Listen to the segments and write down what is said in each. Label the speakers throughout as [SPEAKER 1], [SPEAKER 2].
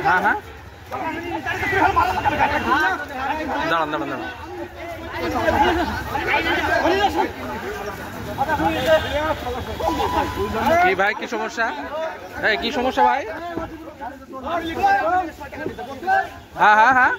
[SPEAKER 1] হ্যাঁ হ্যাঁ দাঁড়ান দাঁড়ান দাঁড়ান। কি ভাই কি সমস্যা? এই কি সমস্যা ভাই? হ্যাঁ হ্যাঁ হ্যাঁ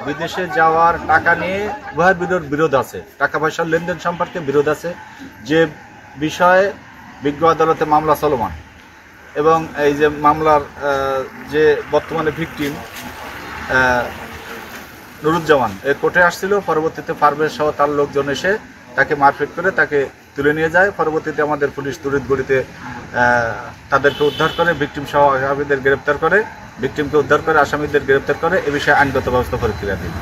[SPEAKER 2] বিদেশে যাওয়ার টাকা নিয়ে উভয় বিরোধ আছে, টাকা পয়সার লেনদেন সম্পর্কে বিরোধ আছে, যে বিষয়ে বিজ্ঞ আদালতে মামলা চলমান এবং এই যে মামলার যে বর্তমানে ভিকটিম নুরুজ্জামান এ কোর্টে আসছিল, পরবর্তীতে পারভেজ সহ তার লোকজন এসে তাকে মারপিট করে তাকে তুলে নিয়ে যায়। পরবর্তীতে আমাদের পুলিশ তড়িৎ গতিতে তাদেরকে উদ্ধার করে, ভিকটিম সহ আসামিদের গ্রেপ্তার করে, ভিকটিমকে উদ্ধার করে আসামিদের গ্রেপ্তার করে এ বিষয়ে আইনগত ব্যবস্থা প্রক্রিয়া দিই।